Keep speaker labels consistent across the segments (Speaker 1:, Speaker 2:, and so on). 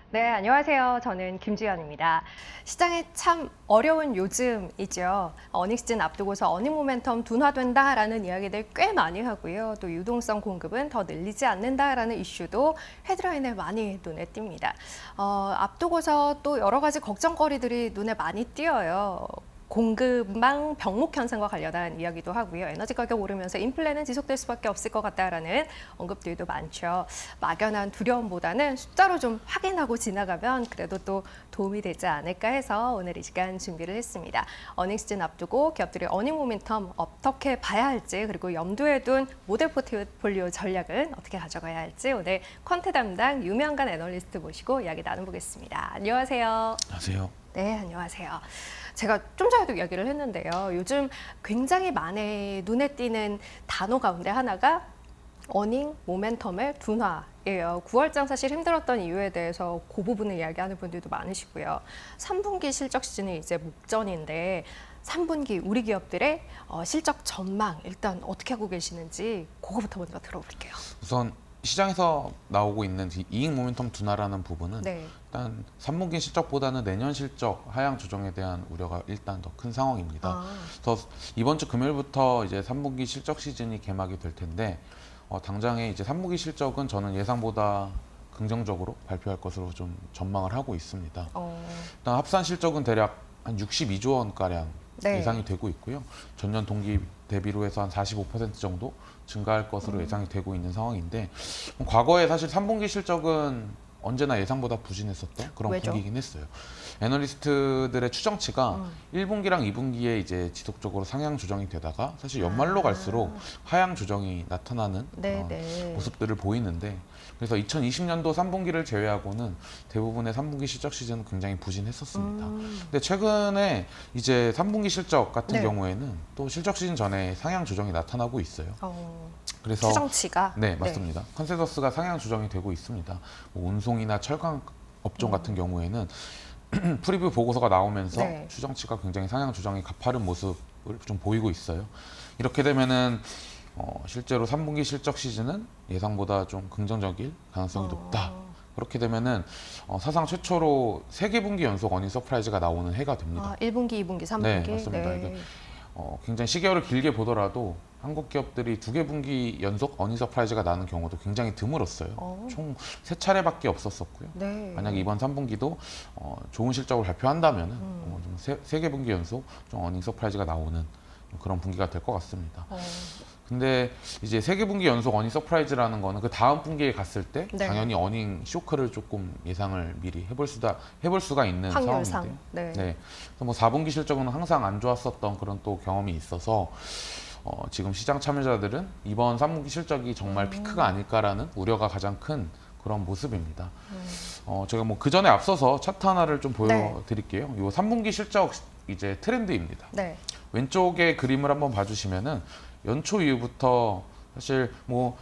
Speaker 1: 네, 안녕하세요. 저는 김주현입니다. 시장이 참 어려운 요즘이죠. 어닝 시즌 앞두고서 어닝 모멘텀 둔화된다라는 이야기들 꽤 많이 하고요. 또 유동성 공급은 더 늘리지 않는다라는 이슈도 헤드라인에 많이 눈에 띕니다. 앞두고서 또 여러 가지 걱정거리들이 눈에 많이 띄어요. 공급망 병목 현상과 관련한 이야기도 하고요. 에너지 가격 오르면서 인플레는 지속될 수밖에 없을 것 같다라는 언급들도 많죠. 막연한 두려움보다는 숫자로 좀 확인하고 지나가면 그래도 또 도움이 되지 않을까 해서 오늘 이 시간 준비를 했습니다. 어닝 시즌 앞두고 기업들의 어닝 모멘텀 어떻게 봐야 할지, 그리고 염두에 둔 모델 포트폴리오 전략은 어떻게 가져가야 할지 오늘 퀀트 담당 유명한 애널리스트 모시고 이야기 나눠보겠습니다. 안녕하세요.
Speaker 2: 안녕하세요.
Speaker 1: 네, 안녕하세요. 제가 좀 전에도 이야기를 했는데요. 요즘 굉장히 많이 눈에 띄는 단어 가운데 하나가 어닝 모멘텀의 둔화예요. 9월장 사실 힘들었던 이유에 대해서 그 부분을 이야기하는 분들도 많으시고요. 3분기 실적 시즌이 이제 목전인데 3분기 우리 기업들의 실적 전망 일단 어떻게 하고 계시는지 그거부터 먼저 들어볼게요.
Speaker 2: 우선 시장에서 나오고 있는 이익 모멘텀 둔화라는 부분은
Speaker 1: 네.
Speaker 2: 일단 3분기 실적보다는 내년 실적 하향 조정에 대한 우려가 일단 더 큰 상황입니다. 그래서 이번 주 금요일부터 이제 3분기 실적 시즌이 개막이 될 텐데 당장에 이제 3분기 실적은 저는 예상보다 긍정적으로 발표할 것으로 좀 전망을 하고 있습니다. 일단 합산 실적은 대략 한 62조 원 가량
Speaker 1: 네.
Speaker 2: 예상이 되고 있고요. 전년 동기 대비로 해서 한 45% 정도 증가할 것으로 예상이 되고 있는 상황인데 과거에 사실 3분기 실적은 언제나 예상보다 부진했었던 그런
Speaker 1: 왜죠?
Speaker 2: 분기이긴 했어요. 애널리스트들의 추정치가 1분기랑 2분기에 이제 지속적으로 상향 조정이 되다가 사실 연말로 갈수록 하향 조정이 나타나는
Speaker 1: 네, 네.
Speaker 2: 모습들을 보이는데 그래서 2020년도 3분기를 제외하고는 대부분의 3분기 실적 시즌은 굉장히 부진했었습니다. 근데 최근에 이제 3분기 실적 같은
Speaker 1: 네.
Speaker 2: 경우에는 또 실적 시즌 전에 상향 조정이 나타나고 있어요. 그래서
Speaker 1: 추정치가
Speaker 2: 네, 맞습니다. 컨센서스가 상향 조정이 되고 있습니다. 뭐 운송이나 철강 업종 같은 경우에는 프리뷰 보고서가 나오면서
Speaker 1: 네.
Speaker 2: 추정치가 굉장히 상향 조정이 가파른 모습을 좀 보이고 있어요. 이렇게 되면은 실제로 3분기 실적 시즌은 예상보다 좀 긍정적일 가능성이 높다. 그렇게 되면은 사상 최초로 3개 분기 연속 어닝 서프라이즈가 나오는 해가 됩니다.
Speaker 1: 1분기, 2분기, 3분기.
Speaker 2: 네, 맞습니다. 이게 굉장히 시계열을 길게 보더라도 한국 기업들이 2개 분기 연속 어닝 서프라이즈가 나는 경우도 굉장히 드물었어요. 총 3차례밖에 없었었고요.
Speaker 1: 네.
Speaker 2: 만약에 이번 3분기도 좋은 실적을 발표한다면은 좀 3개 분기 연속 좀 어닝 서프라이즈가 나오는 그런 분기가 될 것 같습니다. 근데 이제 3개 분기 연속 어닝 서프라이즈라는 거는 그 다음 분기에 갔을 때
Speaker 1: 네.
Speaker 2: 당연히 어닝 쇼크를 조금 예상을 미리 해볼 수가 있는
Speaker 1: 확률상.
Speaker 2: 상황인데요.
Speaker 1: 네.
Speaker 2: 그래서 뭐 4분기 실적은 항상 안 좋았었던 그런 또 경험이 있어서 지금 시장 참여자들은 이번 3분기 실적이 정말 피크가 아닐까라는 우려가 가장 큰 그런 모습입니다. 제가 뭐 그 전에 앞서서 차트 하나를 좀 보여드릴게요. 이 3분기 실적 이제 트렌드입니다.
Speaker 1: 네.
Speaker 2: 왼쪽에 그림을 한번 봐주시면은 연초 이후부터 사실 뭐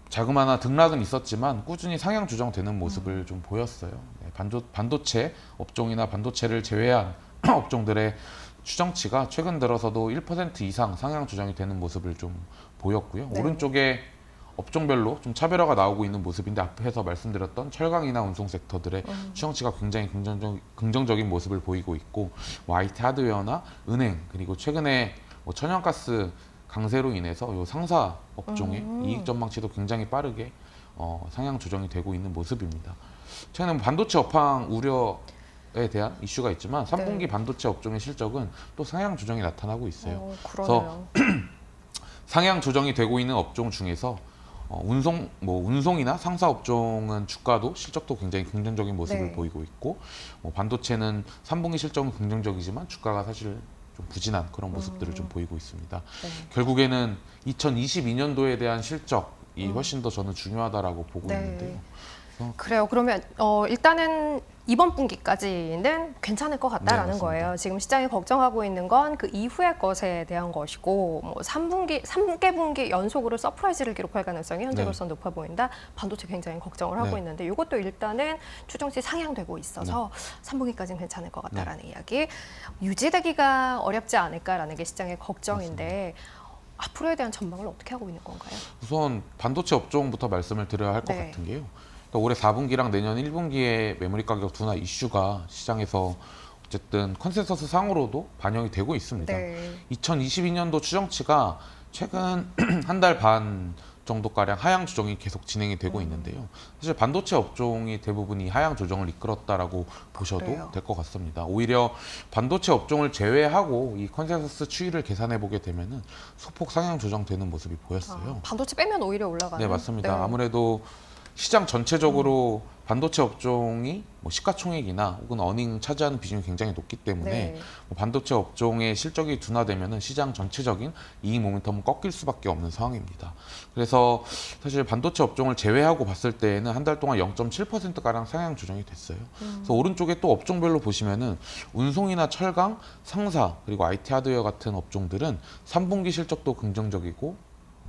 Speaker 2: 자그마한 등락은 있었지만 꾸준히 상향 조정되는 모습을 좀 보였어요. 네, 반도체 업종이나 반도체를 제외한 업종들의 추정치가 최근 들어서도 1% 이상 상향 조정이 되는 모습을 좀 보였고요.
Speaker 1: 네.
Speaker 2: 오른쪽에 업종별로 좀 차별화가 나오고 있는 모습인데 앞에서 말씀드렸던 철강이나 운송 섹터들의 추정치가 굉장히 긍정적인 모습을 보이고 있고 뭐 IT 하드웨어나 은행 그리고 최근에 뭐 천연가스 강세로 인해서 요 상사 업종의 이익 전망치도 굉장히 빠르게 상향 조정이 되고 있는 모습입니다. 최근에 반도체 업황 우려에 대한 이슈가 있지만 3분기
Speaker 1: 네.
Speaker 2: 반도체 업종의 실적은 또 상향 조정이 나타나고 있어요.
Speaker 1: 그러네요.
Speaker 2: 상향 조정이 되고 있는 업종 중에서 운송이나 상사 업종은 주가도 실적도 굉장히 긍정적인 모습을
Speaker 1: 네.
Speaker 2: 보이고 있고 반도체는 3분기 실적은 긍정적이지만 주가가 사실 좀 부진한 그런 모습들을 좀 보이고 있습니다.
Speaker 1: 네.
Speaker 2: 결국에는 2022년도에 대한 실적이 훨씬 더 저는 중요하다라고 보고
Speaker 1: 네.
Speaker 2: 있는데요.
Speaker 1: 그래요. 그러면 일단은 이번 분기까지는 괜찮을 것 같다라는
Speaker 2: 네, 맞습니다.
Speaker 1: 거예요. 지금 시장이 걱정하고 있는 건 그 이후의 것에 대한 것이고, 뭐 3개 분기 연속으로 서프라이즈를 기록할 가능성이 현재로서 높아 보인다. 반도체 굉장히 걱정을 하고
Speaker 2: 네.
Speaker 1: 있는데 이것도 일단은 추정치 상향되고 있어서 3분기까지는 괜찮을 것 같다라는 이야기. 유지되기가 어렵지 않을까라는 게 시장의 걱정인데 앞으로에 대한 전망을 어떻게 하고 있는 건가요?
Speaker 2: 우선 반도체 업종부터 말씀을 드려야 할 것
Speaker 1: 네.
Speaker 2: 같은 게요. 또 올해 4분기랑 내년 1분기에 메모리 가격 둔화 이슈가 시장에서 어쨌든 컨센서스 상으로도 반영이 되고 있습니다.
Speaker 1: 네.
Speaker 2: 2022년도 추정치가 최근 한 달 반 정도가량 하향 조정이 계속 진행이 되고 있는데요. 사실 반도체 업종이 대부분이 하향 조정을 이끌었다라고 보셔도
Speaker 1: 그래요.
Speaker 2: 될 것 같습니다. 오히려 반도체 업종을 제외하고 이 컨센서스 추이를 계산해 보게 되면은 소폭 상향 조정되는 모습이 보였어요.
Speaker 1: 반도체 빼면 오히려 올라가는.
Speaker 2: 네, 맞습니다.
Speaker 1: 네.
Speaker 2: 아무래도 시장 전체적으로 반도체 업종이 뭐 시가총액이나 혹은 어닝 차지하는 비중이 굉장히 높기 때문에
Speaker 1: 네.
Speaker 2: 뭐 반도체 업종의 실적이 둔화되면은 시장 전체적인 이익 모멘텀은 꺾일 수밖에 없는 상황입니다. 그래서 사실 반도체 업종을 제외하고 봤을 때에는 한 달 동안 0.7%가량 상향 조정이 됐어요. 그래서 오른쪽에 또 업종별로 보시면은 운송이나 철강, 상사 그리고 IT 하드웨어 같은 업종들은 3분기 실적도 긍정적이고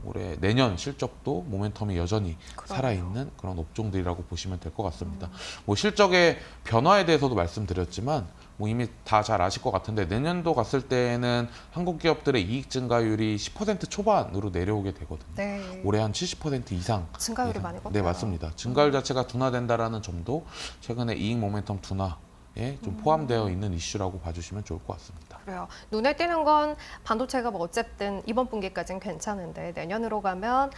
Speaker 2: 올해 내년 실적도 모멘텀이 여전히
Speaker 1: 그러네요.
Speaker 2: 살아있는 그런 업종들이라고 보시면 될 것 같습니다. 뭐 실적의 변화에 대해서도 말씀드렸지만 뭐 이미 다 잘 아실 것 같은데 내년도 갔을 때에는 한국 기업들의 이익 증가율이 10% 초반으로 내려오게 되거든요.
Speaker 1: 네.
Speaker 2: 올해 한 70% 이상
Speaker 1: 증가율이
Speaker 2: 예상.
Speaker 1: 많이 꺾여요.
Speaker 2: 네, 맞습니다. 증가율 자체가 둔화된다라는 점도 최근에 이익 모멘텀 둔화에 좀 포함되어 있는 이슈라고 봐주시면 좋을 것 같습니다.
Speaker 1: 그래요. 눈에 띄는 건 반도체가 뭐 어쨌든 이번 분기까지는 괜찮은데 내년으로 가면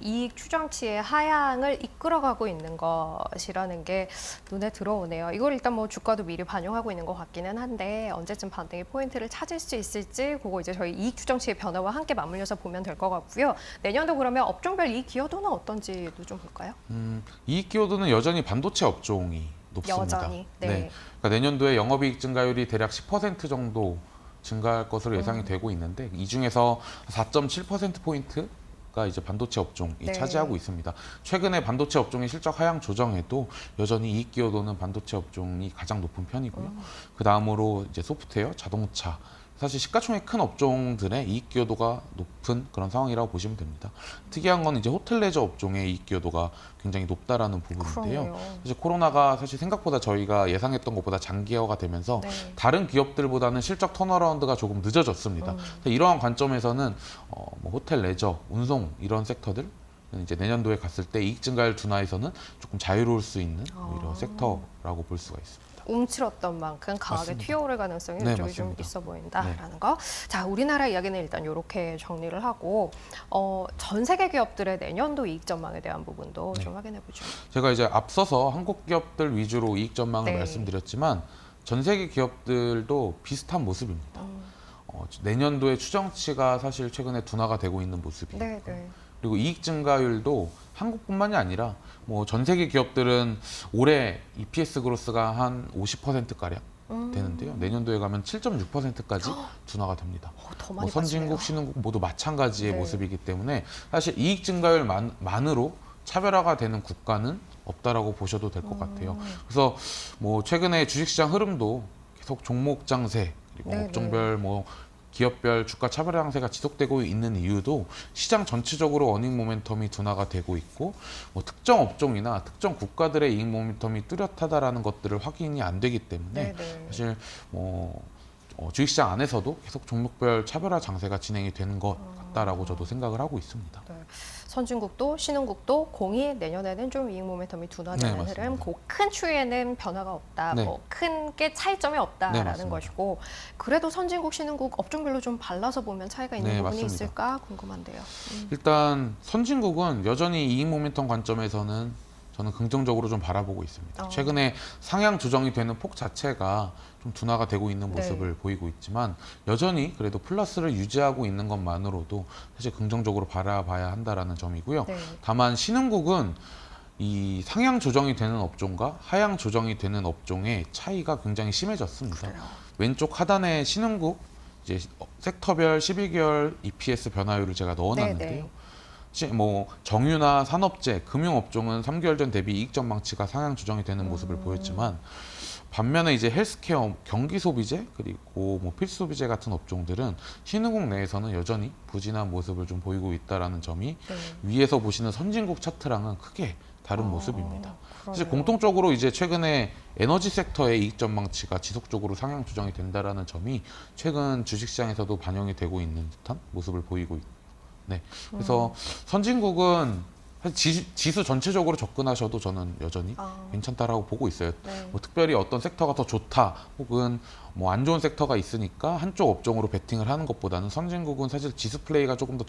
Speaker 1: 이익 추정치의 하향을 이끌어가고 있는 것이라는 게 눈에 들어오네요. 이걸 일단 뭐 주가도 미리 반영하고 있는 것 같기는 한데 언제쯤 반등의 포인트를 찾을 수 있을지 그거 이제 저희 이익 추정치의 변화와 함께 맞물려서 보면 될 것 같고요. 내년도 그러면 업종별 이익 기여도는 어떤지도 좀 볼까요?
Speaker 2: 이익 기여도는 여전히 반도체 업종이 높습니다.
Speaker 1: 여전히. 네.
Speaker 2: 그러니까 내년도에 영업이익 증가율이 대략 10% 정도 증가할 것으로 예상이 되고 있는데 이 중에서 4.7%포인트가 이제 반도체 업종이
Speaker 1: 네.
Speaker 2: 차지하고 있습니다. 최근에 반도체 업종의 실적 하향 조정에도 여전히 이익 기여도는 반도체 업종이 가장 높은 편이고요. 그 다음으로 이제 소프트웨어, 자동차 사실 시가총액 큰 업종들의 이익 기여도가 높은 그런 상황이라고 보시면 됩니다. 특이한 건 이제 호텔 레저 업종의 이익 기여도가 굉장히 높다라는 부분인데요.
Speaker 1: 그러네요.
Speaker 2: 사실 코로나가 사실 생각보다 저희가 예상했던 것보다 장기화가 되면서
Speaker 1: 네.
Speaker 2: 다른 기업들보다는 실적 턴어라운드가 조금 늦어졌습니다. 이러한 관점에서는 뭐 호텔 레저, 운송 이런 섹터들 이제 내년도에 갔을 때 이익 증가율 둔화에서는 조금 자유로울 수 있는 오히려 섹터라고 볼 수가 있습니다.
Speaker 1: 움츠렀던 만큼 강하게
Speaker 2: 맞습니다.
Speaker 1: 튀어오를 가능성이
Speaker 2: 네,
Speaker 1: 이쪽이 좀
Speaker 2: 맞습니다.
Speaker 1: 있어 보인다라는 거. 자, 우리나라 이야기는 일단 이렇게 정리를 하고 전 세계 기업들의 내년도 이익 전망에 대한 부분도 좀 확인해 보죠.
Speaker 2: 제가 이제 앞서서 한국 기업들 위주로 이익 전망을
Speaker 1: 네.
Speaker 2: 말씀드렸지만 전 세계 기업들도 비슷한 모습입니다. 내년도의 추정치가 사실 최근에 둔화가 되고 있는 모습이에요.
Speaker 1: 네, 네.
Speaker 2: 그리고 이익 증가율도 한국뿐만이 아니라 뭐 전 세계 기업들은 올해 EPS 그로스가 한 50%가량 되는데요. 내년도에 가면 7.6%까지 둔화가 됩니다.
Speaker 1: 더
Speaker 2: 뭐
Speaker 1: 많이
Speaker 2: 선진국,
Speaker 1: 빠지네요.
Speaker 2: 신흥국 모두 마찬가지의
Speaker 1: 네.
Speaker 2: 모습이기 때문에 사실 이익 증가율만으로 차별화가 되는 국가는 없다라고 보셔도 될 것 같아요. 그래서 뭐 최근에 주식시장 흐름도 계속 종목 장세 그리고
Speaker 1: 네,
Speaker 2: 업종별 뭐 기업별 주가 차별 양세가 지속되고 있는 이유도 시장 전체적으로 어닝 모멘텀이 둔화가 되고 있고 뭐 특정 업종이나 특정 국가들의 이익 모멘텀이 뚜렷하다라는 것들을 확인이 안 되기 때문에
Speaker 1: 네, 네.
Speaker 2: 사실 뭐 주식시장 안에서도 계속 종목별 차별화 장세가 진행이 되는 것 같다라고 저도 생각을 하고 있습니다.
Speaker 1: 네. 선진국도 신흥국도 공이 내년에는 좀 이익 모멘텀이
Speaker 2: 네,
Speaker 1: 둔화되는
Speaker 2: 맞습니다.
Speaker 1: 흐름, 그 큰 추이에는 변화가 없다,
Speaker 2: 네.
Speaker 1: 뭐 큰 게 차이점이 없다라는
Speaker 2: 맞습니다.
Speaker 1: 것이고 그래도 선진국 신흥국 업종별로 좀 발라서 보면 차이가 있는
Speaker 2: 네,
Speaker 1: 부분이
Speaker 2: 맞습니다.
Speaker 1: 있을까 궁금한데요.
Speaker 2: 일단 선진국은 여전히 이익 모멘텀 관점에서는 저는 긍정적으로 좀 바라보고 있습니다. 최근에 상향 조정이 되는 폭 자체가 좀 둔화가 되고 있는 모습을 보이고 있지만 여전히 그래도 플러스를 유지하고 있는 것만으로도 사실 긍정적으로 바라봐야 한다라는 점이고요.
Speaker 1: 네.
Speaker 2: 다만 신흥국은 이 상향 조정이 되는 업종과 하향 조정이 되는 업종의 차이가 굉장히 심해졌습니다.
Speaker 1: 그래요.
Speaker 2: 왼쪽 하단에 신흥국 이제 섹터별 12개월 EPS 변화율을 제가 넣어놨는데요. 뭐 정유나 산업재, 금융업종은 3개월 전 대비 이익 전망치가 상향 조정이 되는 모습을 보였지만 반면에 이제 헬스케어, 경기 소비재 그리고 뭐 필수 소비재 같은 업종들은 신흥국 내에서는 여전히 부진한 모습을 좀 보이고 있다라는 점이
Speaker 1: 네.
Speaker 2: 위에서 보시는 선진국 차트랑은 크게 다른 모습입니다. 사실
Speaker 1: 그러네요.
Speaker 2: 공통적으로 이제 최근에 에너지 섹터의 이익 전망치가 지속적으로 상향 조정이 된다라는 점이 최근 주식시장에서도 반영이 되고 있는 듯한 모습을 보이고 있고, 네. 그래서 선진국은 사실 지수 전체적으로 접근하셔도 저는 여전히 괜찮다라고 보고 있어요.
Speaker 1: 네.
Speaker 2: 뭐 특별히 어떤 섹터가 더 좋다 혹은 뭐 안 좋은 섹터가 있으니까 한쪽 업종으로 베팅을 하는 것보다는 선진국은 사실 지수 플레이가 조금 더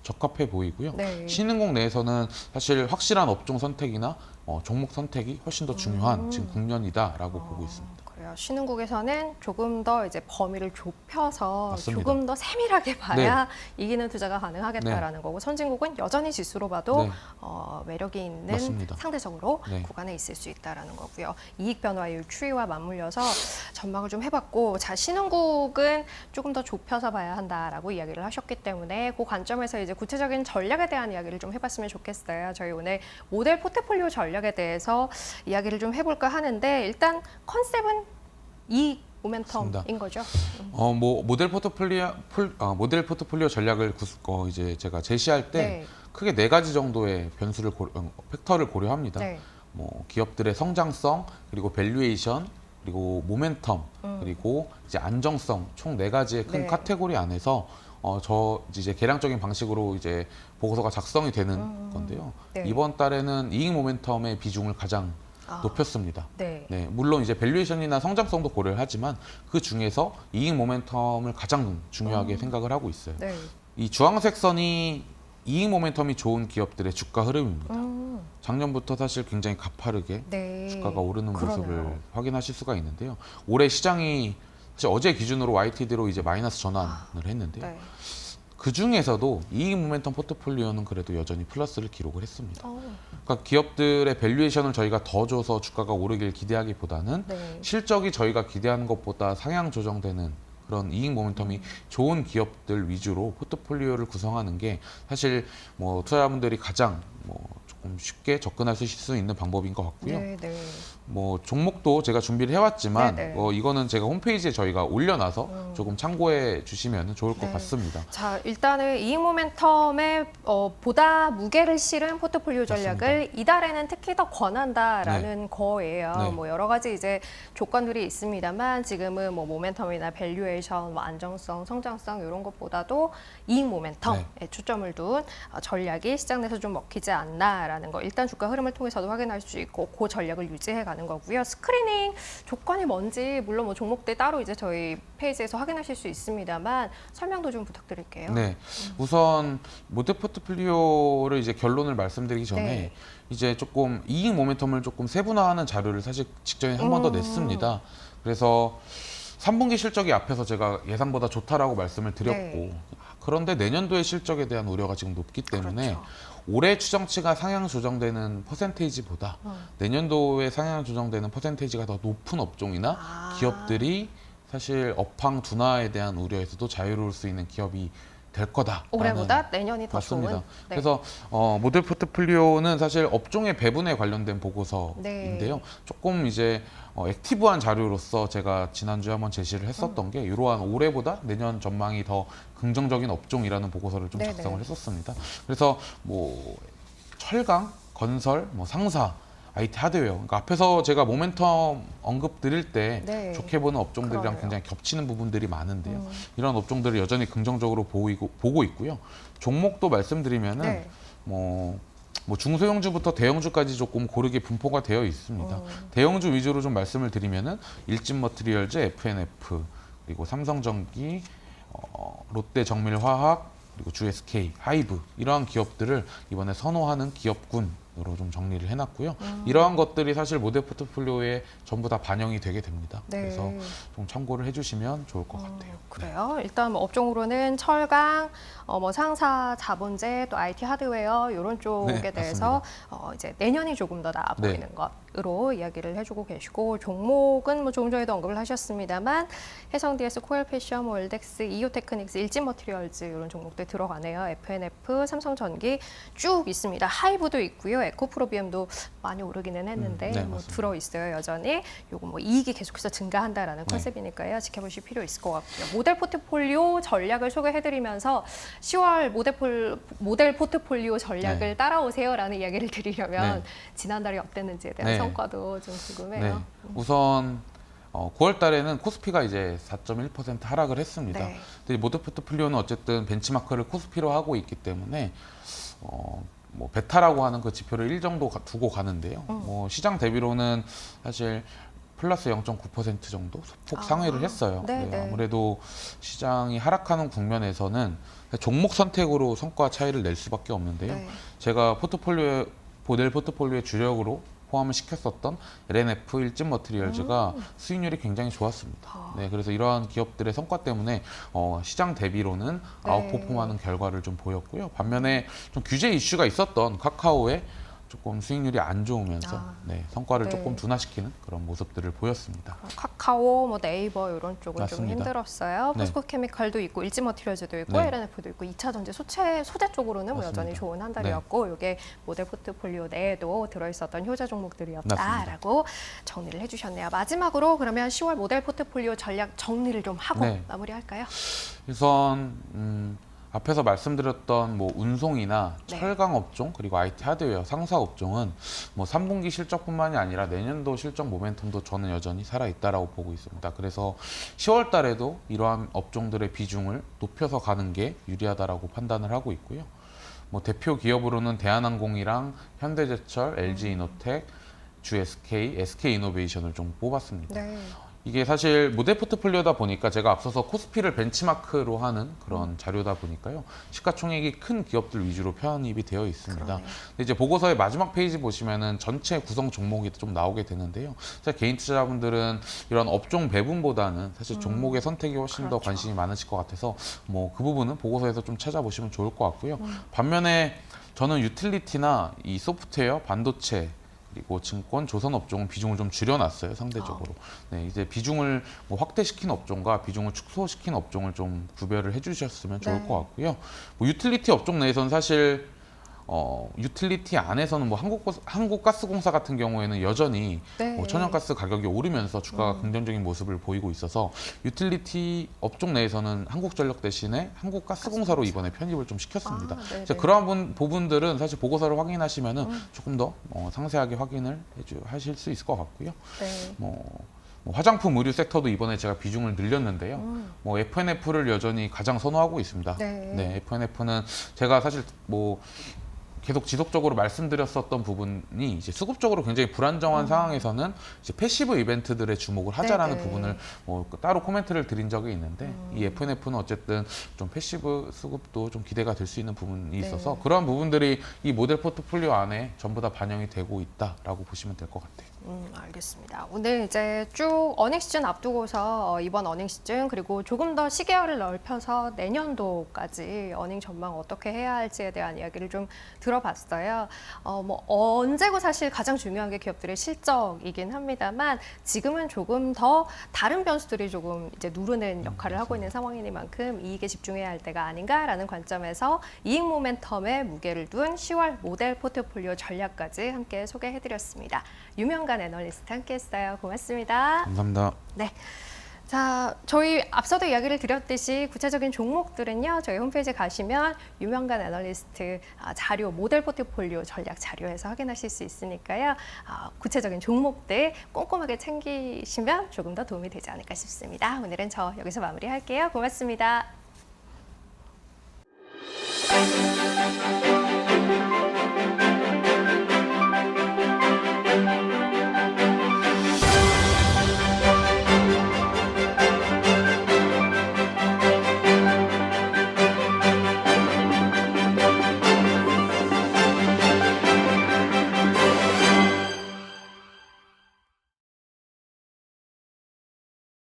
Speaker 2: 적합해 보이고요.
Speaker 1: 네.
Speaker 2: 신흥국 내에서는 사실 확실한 업종 선택이나 종목 선택이 훨씬 더 중요한 지금 국면이다라고 보고 있습니다.
Speaker 1: 그래요. 신흥국에서는 조금 더 이제 범위를 좁혀서
Speaker 2: 맞습니다.
Speaker 1: 조금 더 세밀하게 봐야 이기는 투자가 가능하겠다라는 거고, 선진국은 여전히 지수로 봐도
Speaker 2: 네.
Speaker 1: 매력이 있는
Speaker 2: 맞습니다.
Speaker 1: 상대적으로
Speaker 2: 네.
Speaker 1: 구간에 있을 수 있다라는 거고요. 이익 변화율 추이와 맞물려서 전망을 좀 해봤고, 자, 신흥국은 조금 더 좁혀서 봐야 한다라고 이야기를 하셨기 때문에 그 관점에서 이제 구체적인 전략에 대한 이야기를 좀 해봤으면 좋겠어요. 저희 오늘 모델 포트폴리오 전략에 대해서 이야기를 좀 해볼까 하는데, 일단 컨셉은 이익 모멘텀인 거죠.
Speaker 2: 뭐 모델 포트폴리오 전략을 이제 제가 제시할 때
Speaker 1: 네.
Speaker 2: 크게 네 가지 정도의 팩터를 고려합니다.
Speaker 1: 네.
Speaker 2: 뭐 기업들의 성장성, 그리고 밸류에이션, 그리고 모멘텀, 그리고 이제 안정성, 총 네 가지의 큰
Speaker 1: 네.
Speaker 2: 카테고리 안에서 저 이제 계량적인 방식으로 이제 보고서가 작성이 되는 건데요.
Speaker 1: 네.
Speaker 2: 이번 달에는 이익 모멘텀의 비중을 가장 높였습니다.
Speaker 1: 네.
Speaker 2: 네, 물론 이제 밸류에이션이나 성장성도 고려를 하지만 그 중에서 이익 모멘텀을 가장 중요하게 생각을 하고 있어요.
Speaker 1: 네.
Speaker 2: 이 주황색 선이 이익 모멘텀이 좋은 기업들의 주가 흐름입니다. 작년부터 사실 굉장히 가파르게
Speaker 1: 네.
Speaker 2: 주가가 오르는
Speaker 1: 그러네요.
Speaker 2: 모습을 확인하실 수가 있는데요. 올해 시장이 사실 어제 기준으로 YTD로 이제 마이너스 전환을 했는데요.
Speaker 1: 네.
Speaker 2: 그 중에서도 이익 모멘텀 포트폴리오는 그래도 여전히 플러스를 기록을 했습니다. 그러니까 기업들의 밸류에이션을 저희가 더 줘서 주가가 오르길 기대하기보다는
Speaker 1: 네.
Speaker 2: 실적이 저희가 기대하는 것보다 상향 조정되는 그런 이익 모멘텀이 좋은 기업들 위주로 포트폴리오를 구성하는 게 사실 뭐 투자자분들이 가장 뭐 조금 쉽게 접근하실 수 있는 방법인 것 같고요.
Speaker 1: 네. 네.
Speaker 2: 뭐 종목도 제가 준비를 해왔지만
Speaker 1: 네네.
Speaker 2: 이거는 제가 홈페이지에 저희가 올려놔서 조금 참고해 주시면 좋을 것
Speaker 1: 네.
Speaker 2: 같습니다.
Speaker 1: 자, 일단은 이익 모멘텀에 보다 무게를 실은 포트폴리오 전략을 이달에는 특히 더 권한다라는 거예요.
Speaker 2: 네.
Speaker 1: 뭐 여러 가지 이제 조건들이 있습니다만, 지금은 뭐 모멘텀이나 밸류에이션, 뭐 안정성, 성장성 이런 것보다도 이익 모멘텀에 초점을 둔 전략이 시장 내에서 좀 먹히지 않나라는 거, 일단 주가 흐름을 통해서도 확인할 수 있고 그 전략을 유지해 가는 거고요. 스크리닝 조건이 뭔지 물론 뭐 종목들 따로 이제 저희 페이지에서 확인하실 수 있습니다만 설명도 좀 부탁드릴게요.
Speaker 2: 네, 우선 모델 포트폴리오를 이제 결론을 말씀드리기 전에
Speaker 1: 네.
Speaker 2: 이제 조금 이익 모멘텀을 조금 세분화하는 자료를 사실 직전에 한 번 더 냈습니다. 그래서 3분기 실적이 앞에서 제가 예상보다 좋다라고 말씀을 드렸고,
Speaker 1: 네.
Speaker 2: 그런데 내년도의 실적에 대한 우려가 지금 높기 때문에
Speaker 1: 그렇죠.
Speaker 2: 올해 추정치가 상향 조정되는 퍼센테이지보다 내년도에 상향 조정되는 퍼센테이지가 더 높은 업종이나 기업들이 사실 업황 둔화에 대한 우려에서도 자유로울 수 있는 기업이 될 거다.
Speaker 1: 올해보다 내년이 더
Speaker 2: 맞습니다.
Speaker 1: 좋은. 네.
Speaker 2: 그래서 모델 포트폴리오는 사실 업종의 배분에 관련된 보고서인데요.
Speaker 1: 네.
Speaker 2: 조금 이제 액티브한 자료로서 제가 지난주에 한번 제시를 했었던 게 이러한 올해보다 내년 전망이 더 긍정적인 업종이라는 보고서를 좀
Speaker 1: 네네.
Speaker 2: 작성을 했었습니다. 그래서 뭐 철강, 건설, 뭐 상사, IT 하드웨어. 그러니까 앞에서 제가 모멘텀 언급 드릴 때
Speaker 1: 네.
Speaker 2: 좋게 보는 업종들이랑
Speaker 1: 그러네요.
Speaker 2: 굉장히 겹치는 부분들이 많은데요. 이런 업종들을 여전히 긍정적으로 보고 있고요. 종목도 말씀드리면은
Speaker 1: 네.
Speaker 2: 뭐 중소형주부터 대형주까지 조금 고르게 분포가 되어 있습니다. 대형주 위주로 좀 말씀을 드리면은 일진머티리얼즈, FNF, 그리고 삼성전기, 롯데정밀화학, 그리고 GSK, 하이브 이러한 기업들을 이번에 선호하는 기업군으로 좀 정리를 해놨고요. 이러한 것들이 사실 모델 포트폴리오에 전부 다 반영이 되게 됩니다.
Speaker 1: 네.
Speaker 2: 그래서 좀 참고를 해주시면 좋을 것 같아요.
Speaker 1: 그래요. 일단 뭐 업종으로는 철강, 뭐 상사, 자본재, 또 IT 하드웨어 이런 쪽에
Speaker 2: 네,
Speaker 1: 대해서 이제 내년이 조금 더 나아
Speaker 2: 네.
Speaker 1: 보이는 것으로 이야기를 해주고 계시고, 종목은 뭐 조금 전에도 언급을 하셨습니다만 해성DS, 코엘패션, 월덱스, 이오테크닉스, 일진머티리얼즈 이런 종목들 들어가네요. FNF, 삼성전기 쭉 있습니다. 하이브도 있고요. 에코프로비움도 많이 오르기는 했는데
Speaker 2: 네,
Speaker 1: 뭐
Speaker 2: 맞습니다.
Speaker 1: 들어 있어요. 여전히 요거 뭐 이익이 계속해서 증가한다라는 컨셉이니까요. 지켜보실 필요 있을 것 같고요. 모델 포트폴리오 전략을 소개해드리면서 10월 모델 포트폴리오 전략을
Speaker 2: 네.
Speaker 1: 따라오세요라는 이야기를 드리려면
Speaker 2: 네.
Speaker 1: 지난달에 어땠는지에 대한
Speaker 2: 네.
Speaker 1: 성과도 좀 궁금해요.
Speaker 2: 네. 우선 9월 달에는 코스피가 이제 4.1% 하락을 했습니다.
Speaker 1: 네.
Speaker 2: 근데 모델 포트폴리오는 어쨌든 벤치마크를 코스피로 하고 있기 때문에 뭐 베타라고 하는 그 지표를 1 정도 두고 가는데요. 뭐 시장 대비로는 사실 플러스 0.9% 정도 소폭 상회를 했어요.
Speaker 1: 네, 네.
Speaker 2: 아무래도 시장이 하락하는 국면에서는 종목 선택으로 성과 차이를 낼 수밖에 없는데요.
Speaker 1: 네.
Speaker 2: 제가 모델 포트폴리오의 주력으로 포함을 시켰었던 LNF 일진 머티리얼즈가 수익률이 굉장히 좋았습니다. 네, 그래서 이러한 기업들의 성과 때문에 시장 대비로는
Speaker 1: 네.
Speaker 2: 아웃퍼폼하는 결과를 좀 보였고요. 반면에 좀 규제 이슈가 있었던 카카오의 조금 수익률이 안 좋으면서 성과를
Speaker 1: 네.
Speaker 2: 조금 둔화시키는 그런 모습들을 보였습니다.
Speaker 1: 카카오, 뭐 네이버 이런 쪽은 좀
Speaker 2: 맞습니다.
Speaker 1: 힘들었어요.
Speaker 2: 네.
Speaker 1: 포스코케미칼도 있고 일지머티리얼즈도 있고
Speaker 2: 네.
Speaker 1: LNF도 있고 2차 전지 소재 쪽으로는 뭐 여전히
Speaker 2: 맞습니다.
Speaker 1: 좋은 한 달이었고 이게 모델 포트폴리오 내에도 들어있었던 효자 종목들이었다라고
Speaker 2: 맞습니다.
Speaker 1: 정리를 해주셨네요. 마지막으로 그러면 10월 모델 포트폴리오 전략 정리를 좀 하고
Speaker 2: 네.
Speaker 1: 마무리할까요?
Speaker 2: 우선 앞에서 말씀드렸던 뭐 운송이나
Speaker 1: 네.
Speaker 2: 철강 업종 그리고 IT 하드웨어 상사 업종은 뭐 3분기 실적뿐만이 아니라 내년도 실적 모멘텀도 저는 여전히 살아 있다라고 보고 있습니다. 그래서 10월 달에도 이러한 업종들의 비중을 높여서 가는 게 유리하다라고 판단을 하고 있고요. 뭐 대표 기업으로는 대한항공이랑 현대제철, LG이노텍, GSK, SK이노베이션을 좀 뽑았습니다.
Speaker 1: 네.
Speaker 2: 이게 사실 모델 포트폴리오다 보니까 제가 앞서서 코스피를 벤치마크로 하는 그런 자료다 보니까요. 시가총액이 큰 기업들 위주로 편입이 되어 있습니다.
Speaker 1: 그러네요.
Speaker 2: 근데 이제 보고서의 마지막 페이지 보시면은 전체 구성 종목이 좀 나오게 되는데요. 사실 개인 투자자분들은 이런 업종 배분보다는 사실 종목의 선택이 훨씬 더
Speaker 1: 그렇죠.
Speaker 2: 관심이 많으실 것 같아서 뭐 그 부분은 보고서에서 좀 찾아보시면 좋을 것 같고요. 반면에 저는 유틸리티나 이 소프트웨어, 반도체 그리고 증권, 조선 업종은 비중을 좀 줄여놨어요, 상대적으로. 네, 이제 비중을 뭐 확대시킨 업종과 비중을 축소시킨 업종을 좀 구별을 해주셨으면 좋을
Speaker 1: 네.
Speaker 2: 것 같고요. 뭐 유틸리티 업종 내에서는 사실 유틸리티 안에서는 뭐 한국가스공사 같은 경우에는 여전히
Speaker 1: 네.
Speaker 2: 뭐 천연가스 가격이 오르면서 주가가 긍정적인 모습을 보이고 있어서 유틸리티 업종 내에서는 한국전력 대신에 한국가스공사로 이번에 편입을 좀 시켰습니다.
Speaker 1: 네네.
Speaker 2: 이제 그러한 부분들은 사실 보고서를 확인하시면은 조금 더 상세하게 확인을 하실 수 있을 것 같고요.
Speaker 1: 네.
Speaker 2: 뭐 화장품 의류 섹터도 이번에 제가 비중을 늘렸는데요. 뭐 FNF를 여전히 가장 선호하고 있습니다.
Speaker 1: 네.
Speaker 2: FNF는 제가 사실 뭐 계속 지속적으로 말씀드렸었던 부분이 이제 수급적으로 굉장히 불안정한 상황에서는 이제 패시브 이벤트들의 주목을 하자라는
Speaker 1: 네네.
Speaker 2: 부분을 뭐 따로 코멘트를 드린 적이 있는데 이 FNF는 어쨌든 좀 패시브 수급도 좀 기대가 될 수 있는 부분이 있어서 그러한 부분들이 이 모델 포트폴리오 안에 전부 다 반영이 되고 있다라고 보시면 될 것 같아요.
Speaker 1: 알겠습니다. 오늘 이제 쭉 어닝 시즌 앞두고서 이번 어닝 시즌 그리고 조금 더 시계열을 넓혀서 내년도까지 어닝 전망 어떻게 해야 할지에 대한 이야기를 좀 들어봤어요. 뭐 언제고 사실 가장 중요한 게 기업들의 실적이긴 합니다만 지금은 조금 더 다른 변수들이 조금 이제 누르는 역할을 하고 있는 상황이니만큼 이익에 집중해야 할 때가 아닌가라는 관점에서 이익 모멘텀에 무게를 둔 10월 모델 포트폴리오 전략까지 함께 소개해드렸습니다. 유명간 애널리스트 함께했어요. 고맙습니다.
Speaker 2: 감사합니다.
Speaker 1: 네. 자, 저희 앞서도 이야기를 드렸듯이 구체적인 종목들은요, 저희 홈페이지에 가시면 유명간 애널리스트 자료, 모델 포트폴리오 전략 자료에서 확인하실 수 있으니까요. 구체적인 종목들 꼼꼼하게 챙기시면 조금 더 도움이 되지 않을까 싶습니다. 오늘은 저 여기서 마무리할게요. 고맙습니다.